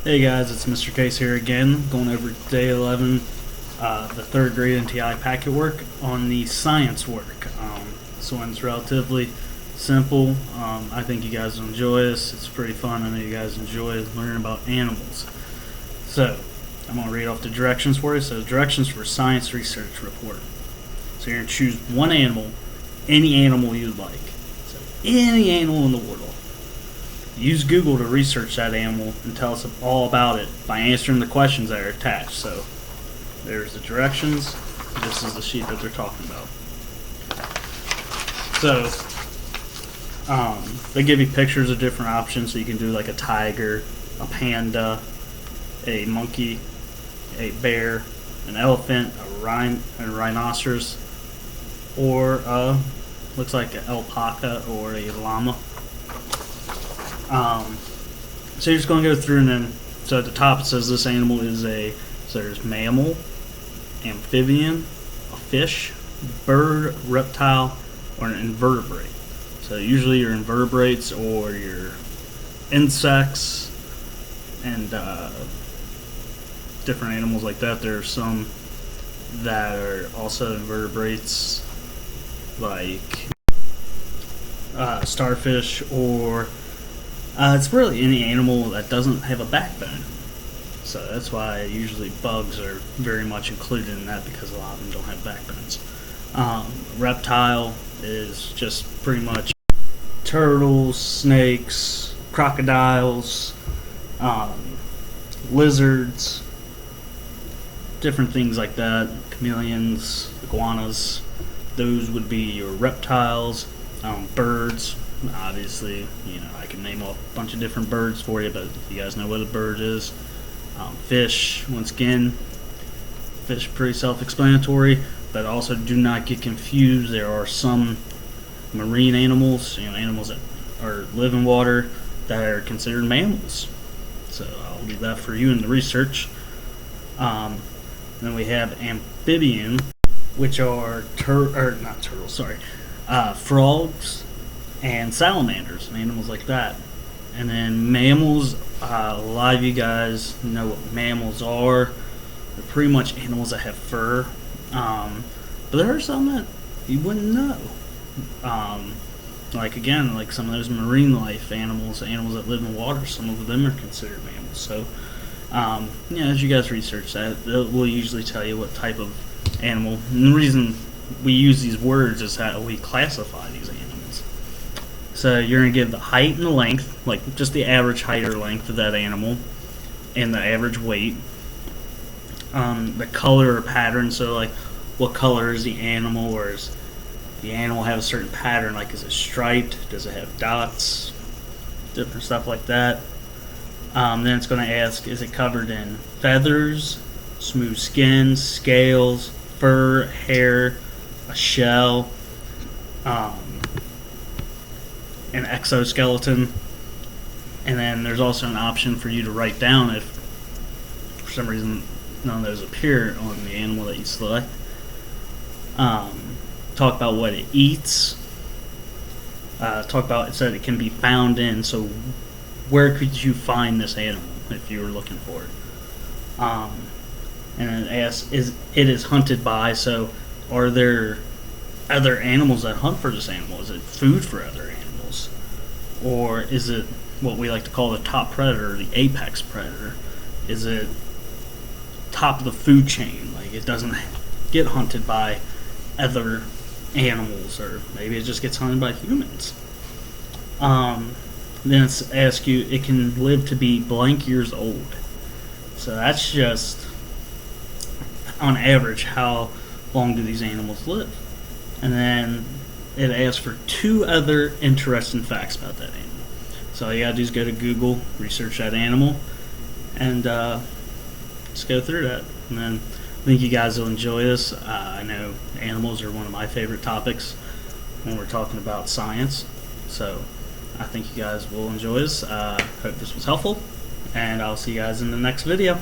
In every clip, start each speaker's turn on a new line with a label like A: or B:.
A: Hey guys, it's Mr. Case here again, going over day 11, the third grade NTI packet work on the science work. This one's relatively simple. I think you guys will enjoy this. It's pretty fun. I know you guys enjoy learning about animals. So, I'm going to read off the directions for you. So, directions for science research report. So, you're going to choose one animal, any animal you'd like. So, any animal in the world. Use Google to research that animal and tell us all about it by answering the questions that are attached. So there's the directions. This is the sheet that they're talking about. So they give you pictures of different options. So you can do like a tiger, a panda, a monkey, a bear, an elephant, a rhinoceros, or looks like an alpaca or a llama. So you're just going to go through and then, so at the top it says this animal is so there's mammal, amphibian, a fish, bird, reptile, or an invertebrate. So usually your invertebrates or your insects and different animals like that. There are some that are also invertebrates like starfish or it's really any animal that doesn't have a backbone. So that's why usually bugs are very much included in that because a lot of them don't have backbones. Reptile is just pretty much turtles, snakes, crocodiles, lizards, different things like that, chameleons, iguanas. Those would be your reptiles. Birds, obviously, I can name off a bunch of different birds for you, but you guys know what a bird is. Fish, once again, fish pretty self-explanatory, but also do not get confused. There are some marine animals, animals that live in water that are considered mammals. So I'll leave that for you in the research. Then we have amphibian, which are frogs and salamanders and animals like that. And then mammals, a lot of you guys know what mammals are. They're pretty much animals that have fur, but there are some that you wouldn't know. Like some of those marine life animals that live in water, some of them are considered mammals. So as you guys research that, we'll usually tell you what type of animal. And the reason we use these words is how we classify these animals. So you're going to give the height and the length, like just the average height or length of that animal, and the average weight. The color or pattern, so like what color is the animal, or does the animal have a certain pattern, like is it striped, does it have dots, different stuff like that. Then it's going to ask, is it covered in feathers, smooth skin, scales, fur, hair, a shell, an exoskeleton. And then there's also an option for you to write down if for some reason none of those appear on the animal that you select. Talk about what it eats. Talk about, it said it can be found in, so where could you find this animal if you were looking for it? And it asks, it is hunted by, so are there other animals that hunt for this animal? Is it food for other animals? Or is it what we like to call the top predator, the apex predator? Is it top of the food chain, like it doesn't get hunted by other animals, or maybe it just gets hunted by humans? Then it's ask you, it can live to be blank years old. So that's just on average how long do these animals live. And then it asks for 2 other interesting facts about that animal. So all you gotta do is go to Google, research that animal, and just go through that. And then I think you guys will enjoy this. I know animals are one of my favorite topics when we're talking about science. So I think you guys will enjoy this. Hope this was helpful, and I'll see you guys in the next video.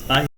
A: Bye.